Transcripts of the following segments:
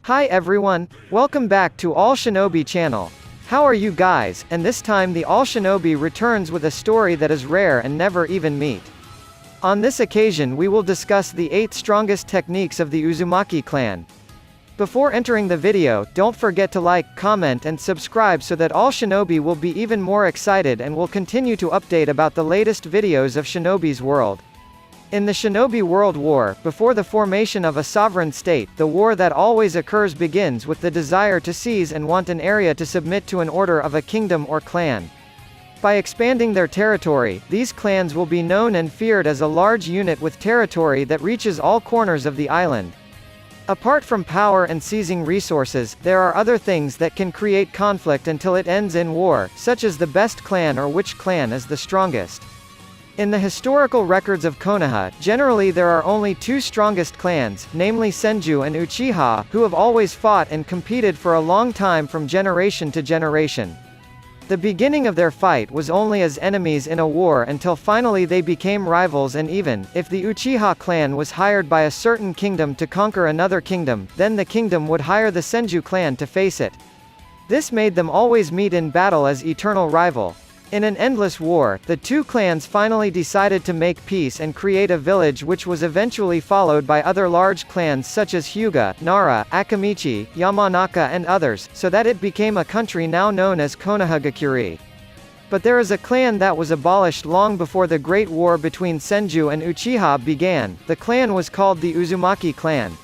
Hi everyone, welcome back to All Shinobi channel. How are you guys? And this time the All Shinobi returns with a story that is rare and never even meet. On this occasion we will discuss the 8 strongest techniques of the Uzumaki clan. Before entering the video, don't forget to like, comment and subscribe so that All Shinobi will be even more excited and will continue to update about the latest videos of Shinobi's world. In the Shinobi World War, before the formation of a sovereign state, the war that always occurs begins with the desire to seize and want an area to submit to an order of a kingdom or clan. By expanding their territory, these clans will be known and feared as a large unit with territory that reaches all corners of the island. Apart from power and seizing resources, there are other things that can create conflict until it ends in war, such as the best clan or which clan is the strongest. In the historical records of Konoha, generally there are only 2 strongest clans, namely Senju and Uchiha, who have always fought and competed for a long time from generation to generation. The beginning of their fight was only as enemies in a war until finally they became rivals, and even if the Uchiha clan was hired by a certain kingdom to conquer another kingdom, then the kingdom would hire the Senju clan to face it. This made them always meet in battle as eternal rival. In an endless war, the 2 clans finally decided to make peace and create a village, which was eventually followed by other large clans such as Hyuga, Nara, Akamichi, Yamanaka and others, so that it became a country now known as Konohagakure. But there is a clan that was abolished long before the Great War between Senju and Uchiha began. The clan was called the Uzumaki clan.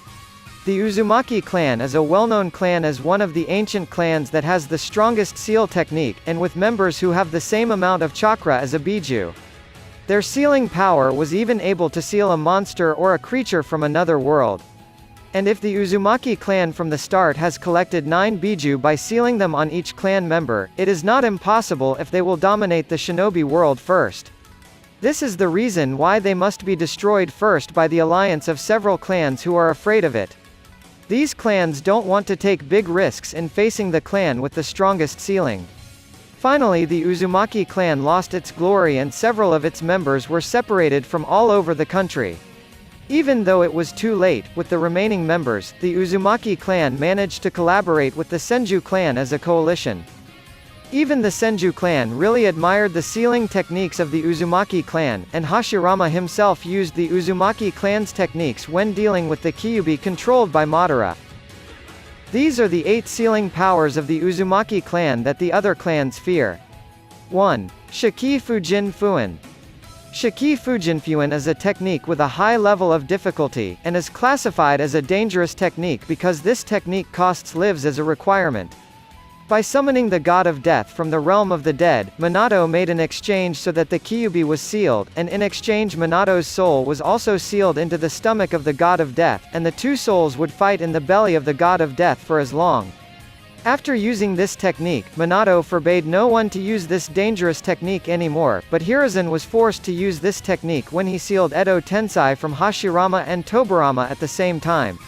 The Uzumaki clan is a well-known clan as one of the ancient clans that has the strongest seal technique, and with members who have the same amount of chakra as a biju. Their sealing power was even able to seal a monster or a creature from another world. And if the Uzumaki clan from the start has collected 9 biju by sealing them on each clan member, it is not impossible if they will dominate the Shinobi world first. This is the reason why they must be destroyed first by the alliance of several clans who are afraid of it. These clans don't want to take big risks in facing the clan with the strongest sealing. Finally, the Uzumaki clan lost its glory and several of its members were separated from all over the country. Even though it was too late, with the remaining members, the Uzumaki clan managed to collaborate with the Senju clan as a coalition. Even the Senju clan really admired the sealing techniques of the Uzumaki clan, and Hashirama himself used the Uzumaki clan's techniques when dealing with the Kyuubi controlled by Madara. These are the 8 sealing powers of the Uzumaki clan that the other clans fear. 1. Shiki Fujin Fuin. Shiki Fujin Fuin is a technique with a high level of difficulty, and is classified as a dangerous technique because this technique costs lives as a requirement. By summoning the god of death from the realm of the dead, Minato made an exchange so that the Kyuubi was sealed, and in exchange Minato's soul was also sealed into the stomach of the god of death, and the 2 souls would fight in the belly of the god of death for as long. After using this technique, Minato forbade no one to use this dangerous technique anymore, but Hiruzen was forced to use this technique when he sealed Edo Tensei from Hashirama and Tobirama at the same time.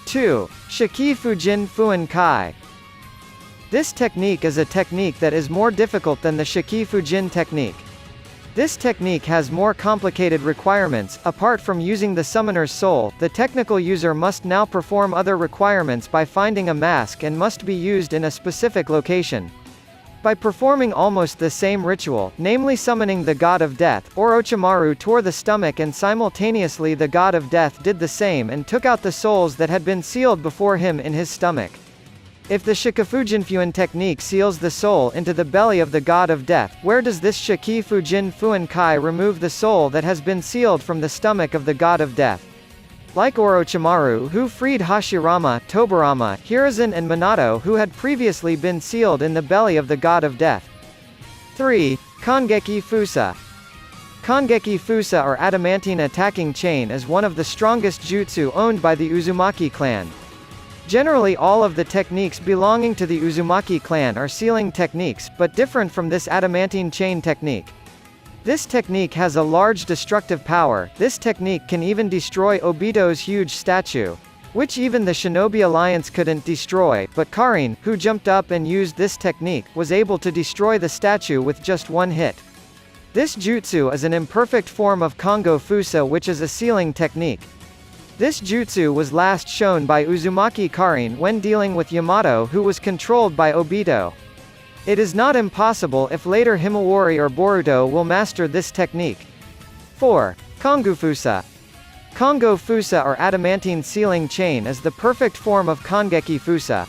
2. Shiki Fujin Fuin Kai. This technique is a technique that is more difficult than the Shiki Fujin technique. This technique has more complicated requirements. Apart from using the summoner's soul, the technical user must now perform other requirements by finding a mask and must be used in a specific location. By performing almost the same ritual, namely summoning the god of death, Orochimaru tore the stomach and simultaneously the god of death did the same and took out the souls that had been sealed before him in his stomach. If the Shikifujin Fuin technique seals the soul into the belly of the god of death, where does this Shiki Fujin Fuin Kai remove the soul that has been sealed from the stomach of the god of death? Like Orochimaru, who freed Hashirama, Tobirama, Hiruzen and Minato, who had previously been sealed in the belly of the god of death. 3. Kangeki Fusa. Kangeki Fusa or adamantine attacking chain is one of the strongest jutsu owned by the Uzumaki clan. Generally all of the techniques belonging to the Uzumaki clan are sealing techniques, but different from this adamantine chain technique. This technique has a large destructive power. This technique can even destroy Obito's huge statue, which even the Shinobi Alliance couldn't destroy, but Karin, who jumped up and used this technique, was able to destroy the statue with just one hit. This jutsu is an imperfect form of Kongo Fusa, which is a sealing technique. This jutsu was last shown by Uzumaki Karin when dealing with Yamato, who was controlled by Obito. It is not impossible if later Himawari or Boruto will master this technique. 4. Kongo Fusa. Kongo Fusa or adamantine sealing chain is the perfect form of Kongeki Fusa.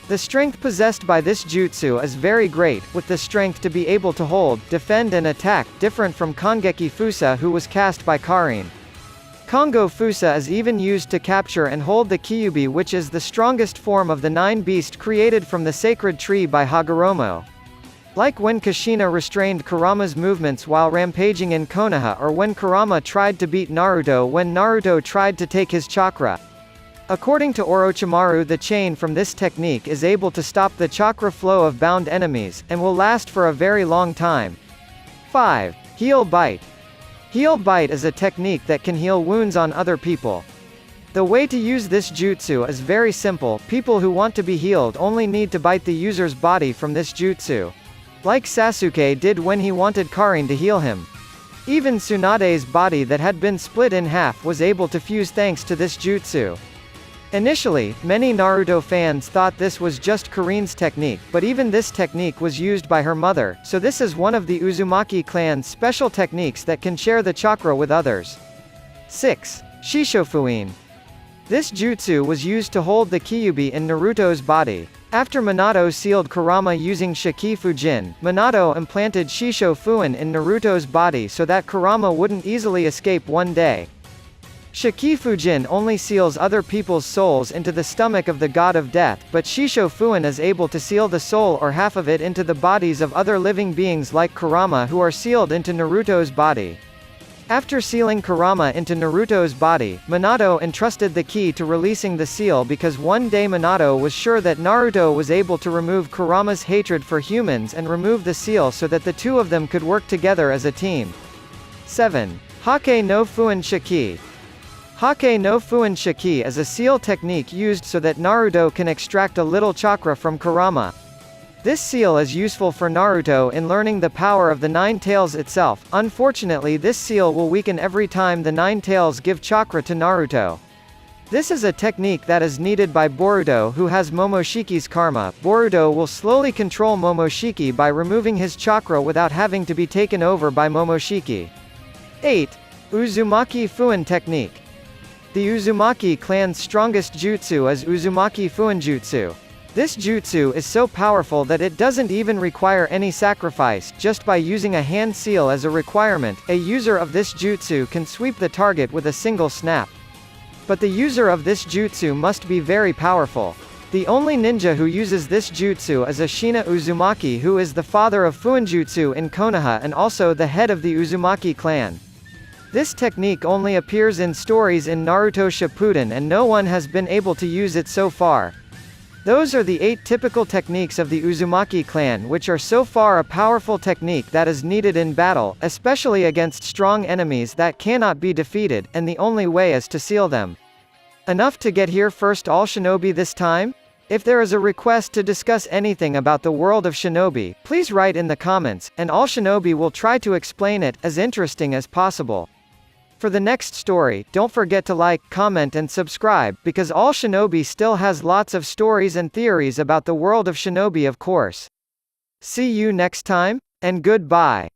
The strength possessed by this jutsu is very great, with the strength to be able to hold, defend and attack, different from Kongeki Fusa who was cast by Karin. Kongo Fusa is even used to capture and hold the Kyuubi, which is the strongest form of the nine beast created from the sacred tree by Hagoromo. Like when Kushina restrained Kurama's movements while rampaging in Konoha, or when Kurama tried to beat Naruto when Naruto tried to take his chakra. According to Orochimaru, the chain from this technique is able to stop the chakra flow of bound enemies, and will last for a very long time. 5. Heel Bite. Heel Bite is a technique that can heal wounds on other people. The way to use this jutsu is very simple. People who want to be healed only need to bite the user's body from this jutsu. Like Sasuke did when he wanted Karin to heal him. Even Tsunade's body that had been split in half was able to fuse thanks to this jutsu. Initially, many Naruto fans thought this was just Karin's technique, but even this technique was used by her mother, so this is one of the Uzumaki clan's special techniques that can share the chakra with others. 6. Shishofuin. This jutsu was used to hold the Kyuubi in Naruto's body. After Minato sealed Kurama using Shiki Fujin, Minato implanted Shishofuin in Naruto's body so that Kurama wouldn't easily escape one day. Shiki Fujin only seals other people's souls into the stomach of the god of death, but Shishofuin is able to seal the soul or half of it into the bodies of other living beings like Kurama who are sealed into Naruto's body. After sealing Kurama into Naruto's body, Minato entrusted the key to releasing the seal because one day Minato was sure that Naruto was able to remove Kurama's hatred for humans and remove the seal so that the two of them could work together as a team. 7. Hake no Fuin Shiki. Hake no Fuin Shiki is a seal technique used so that Naruto can extract a little chakra from Kurama. This seal is useful for Naruto in learning the power of the Nine Tails itself. Unfortunately, this seal will weaken every time the Nine Tails give chakra to Naruto. This is a technique that is needed by Boruto, who has Momoshiki's karma. Boruto will slowly control Momoshiki by removing his chakra without having to be taken over by Momoshiki. 8. Uzumaki Fuin Technique. The Uzumaki clan's strongest jutsu is Uzumaki Fuinjutsu. This jutsu is so powerful that it doesn't even require any sacrifice. Just by using a hand seal as a requirement, a user of this jutsu can sweep the target with a single snap. But the user of this jutsu must be very powerful. The only ninja who uses this jutsu is Ashina Uzumaki, who is the father of Fuinjutsu in Konoha and also the head of the Uzumaki clan. This technique only appears in stories in Naruto Shippuden and no one has been able to use it so far. Those are the 8 typical techniques of the Uzumaki clan, which are so far a powerful technique that is needed in battle, especially against strong enemies that cannot be defeated, and the only way is to seal them. Enough to get here first all Shinobi this time? If there is a request to discuss anything about the world of Shinobi, please write in the comments, and all Shinobi will try to explain it as interesting as possible. For the next story, don't forget to like, comment and subscribe, because All Shinobi still has lots of stories and theories about the world of Shinobi of course. See you next time, and goodbye.